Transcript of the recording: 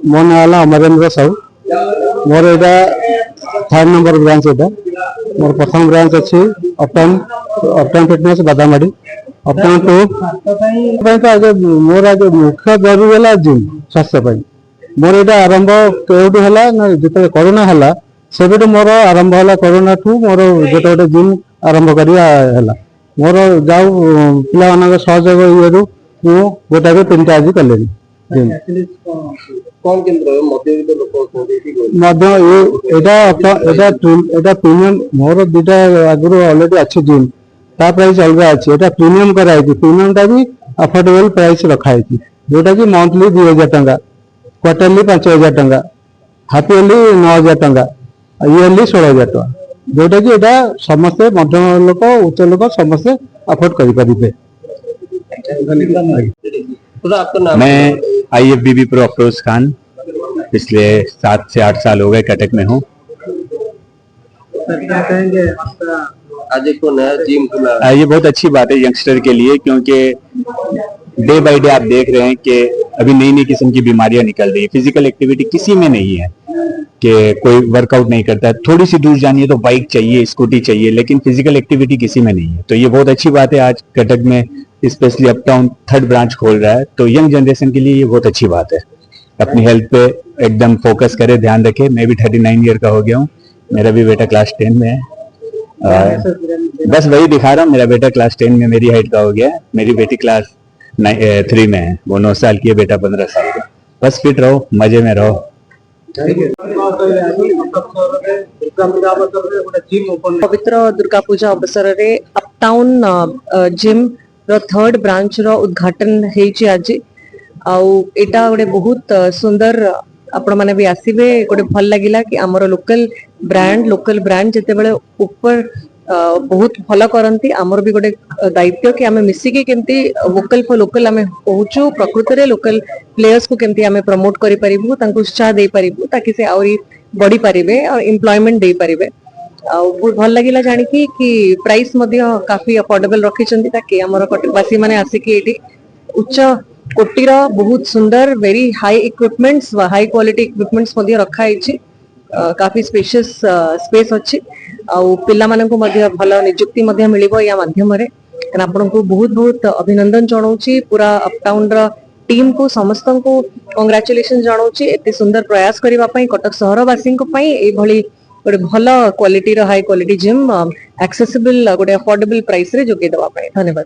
मो ना है अमरेंद्र साहू मोर यहाँ 3rd नंबर ब्रांच यहाँ मोर प्रथम ब्रांच अच्छी अपटाउन फिटनेस बादामाड़ी अपटाउन तो आगे मोर आज मुख्य जरूरी है जिम स्वास्थ्य मोर यहाँ आरंभ कौटू है ना जो कोरोना है से मोर आरंभ है कोरोना ठू मोर गोटे गोटे जिम आरंभ कर मोर जाऊ पिला सहयोग ये गोटा 3टा आज कले प्रीमियम मोर 2टा आगु अलरेडी अच्छे जिम ता प्राइस अलग अच्छी प्रीमियम कराई प्रीमियम टा भी अफोर्डेबल प्राइस रखाई जोटा कि मंथली 2000 टंका क्वार्टरली 5000 टंका हाफ इयरली 9000 टंका इयरली 16000 टंका जोटा कि समस्ते मध्यम लोक उच्च लोक समस्ते अफोर्ड करें। मैं IFBB प्रो अफरोज खान पिछले 7 से 8 साल हो गए कटक में हूँ। आज एक नया जिम खुला ये बहुत अच्छी बात है यंगस्टर के लिए, क्योंकि डे बाय डे आप देख रहे हैं कि अभी नई नई किस्म की बीमारियां निकल रही है। फिजिकल एक्टिविटी किसी में नहीं है कि कोई वर्कआउट नहीं करता है, थोड़ी सी दूर जानी है तो बाइक चाहिए, स्कूटी चाहिए, लेकिन फिजिकल एक्टिविटी किसी में नहीं है। तो ये बहुत अच्छी बात है आज कटक में स्पेशली अपटाउन 3rd ब्रांच खोल रहा है, तो यंग जनरेशन के लिए ये बहुत अच्छी बात है। अपनी हेल्थ पे एकदम फोकस करे, ध्यान रखे। मैं भी 39 ईयर का हो गया हूँ, मेरा भी बेटा क्लास 10 में है। बस वही दिखा रहा हूँ, मेरा बेटा क्लास 10 में मेरी हाइट का हो गया है, मेरी बेटी क्लास 3 में है, वो 9 साल की है, बेटा 15 साल का। बस फिट रहो, मजे में रहो। पवित्र दुर्गा पूजा अवसर रे अपटाउन जिम रो 3rd ब्रांच रो उद्घाटन हेची आज एटा गोटे बहुत सुंदर आपण माने भी आसीबे। गोटे भल लागिला कि हमर लोकल ब्रांड जते बेले ऊपर बहुत भल करंती, हमर भी गोटे दायित्व कि आमे मिसी के केमती वोकल फॉर लोकल आमे पहुचू, प्रकृत रे लोकल प्लेयर्स को केमती आमे प्रमोट करि परिबु, तांको उत्साह दे परिबु ताकि से आउरी बढ़ी परिबे और एम्प्लॉयमेंट दे परिबे। बहुत भल लगिला जानी कि प्राइस मध्य काफी अफोर्डेबल रखिछंती ताकि हमर कटकवासी माने आसी कि एठी उच्च कोटीर बहुत सुंदर वेरी हाई इक्विपमेंट्स व हाई क्वालिटी इक्विपमेंट्स मध्य रखा है। काफी स्पेशियस स्पेस अच्छी पिला माननकु मध्य भल नियुक्ति मध्य मिलिबो या माध्यम रे। आपनको बहुत बहुत अभिनंदन जणाउची, पूरा अपटाउन र टीम को समस्त को कांग्रेचुलेशन जणाउची एते सुंदर प्रयास करबा पई कटक सहरवासी को पई ए भली गोटे भल क्वालिटी रो हाई क्वालिटी जिम एक्सेसिबल गोटे अफोर्डेबल प्राइस रे जोगे दवा पई। धन्यवाद।